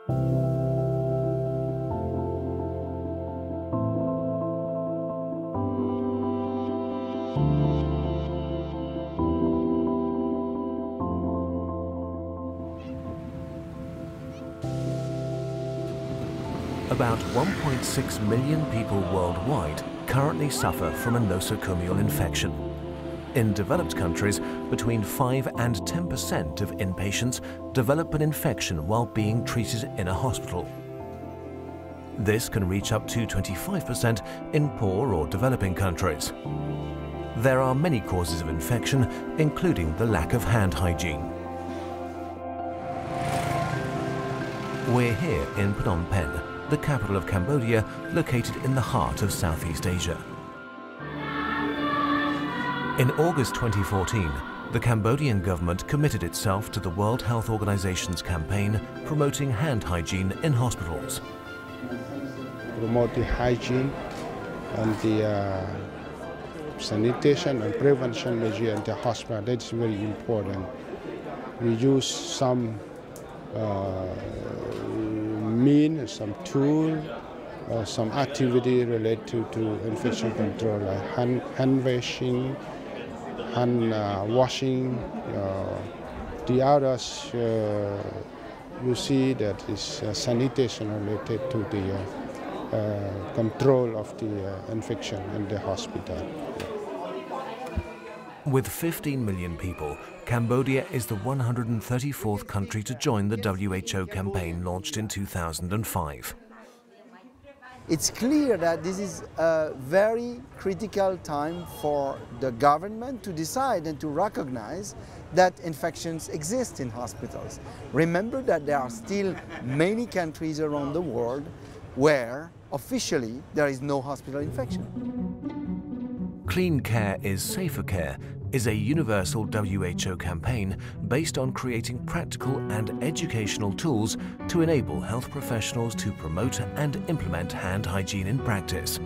About 1.6 million people worldwide currently suffer from a nosocomial infection. In developed countries, between 5 and 10% of inpatients develop an infection while being treated in a hospital. This can reach up to 25% in poor or developing countries. There are many causes of infection, including the lack of hand hygiene. We're here in Phnom Penh, the capital of Cambodia, located in the heart of Southeast Asia. In August 2014, the Cambodian government committed itself to the World Health Organization's campaign promoting hand hygiene in hospitals. Promote the hygiene and the sanitation and prevention measure in the hospital. That's very important. We use some some tool, some activity related to infection control, like hand washing, hand washing. The others, you see that is sanitation related to the control of the infection in the hospital. With 15 million people, Cambodia is the 134th country to join the WHO campaign launched in 2005. It's clear that this is a very critical time for the government to decide and to recognize that infections exist in hospitals. Remember that there are still many countries around the world where officially there is no hospital infection. Clean Care is Safer Care is a universal WHO campaign based on creating practical and educational tools to enable health professionals to promote and implement hand hygiene in practice.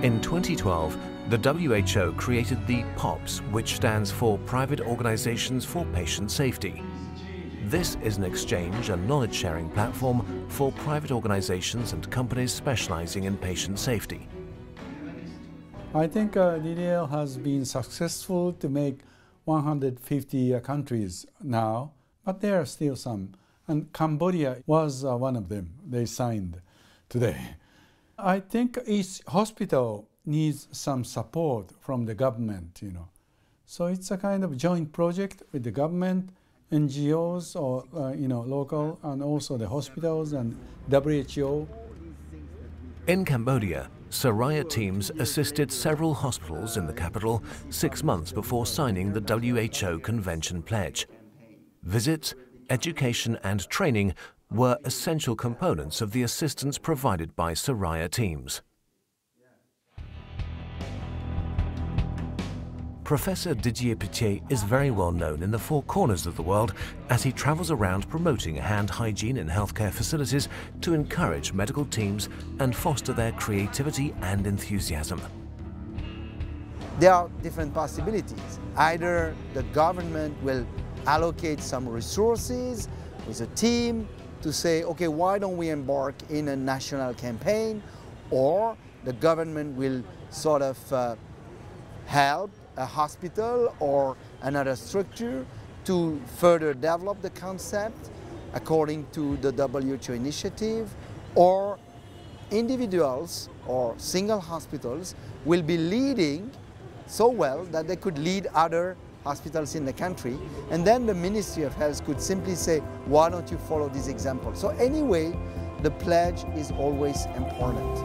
In 2012, the WHO created the POPs, which stands for Private Organizations for Patient Safety. This is an exchange and knowledge-sharing platform for private organizations and companies specializing in patient safety. I think Didier has been successful to make 150 countries now, but there are still some. And Cambodia was one of them. They signed today. I think each hospital needs some support from the government, So it's a kind of joint project with the government, NGOs, or local, and also the hospitals and WHO. In Cambodia, Soraya teams assisted several hospitals in the capital 6 months before signing the WHO Convention pledge. Visits, education and training were essential components of the assistance provided by Soraya teams. Professor Didier is very well known in the four corners of the world as he travels around promoting hand hygiene in healthcare facilities to encourage medical teams and foster their creativity and enthusiasm. There are different possibilities. Either the government will allocate some resources with a team to say, okay, why don't we embark in a national campaign, or the government will sort of help a hospital or another structure to further develop the concept according to the WHO initiative, or individuals or single hospitals will be leading so well that they could lead other hospitals in the country, and then the Ministry of Health could simply say, why don't you follow this example? So anyway, the pledge is always important.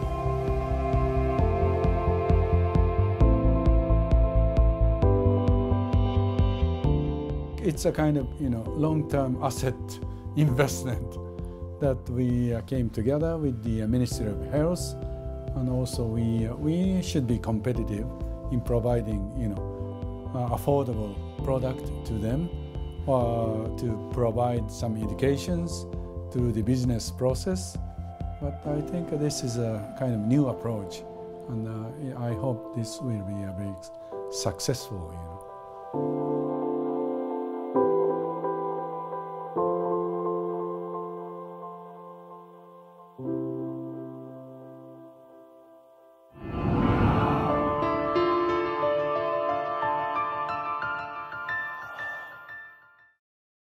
It's a kind of long-term asset investment that we came together with the Ministry of Health, and also we should be competitive in providing affordable product to them, to provide some educations through the business process. But I think this is a kind of new approach, and I hope this will be a very successful.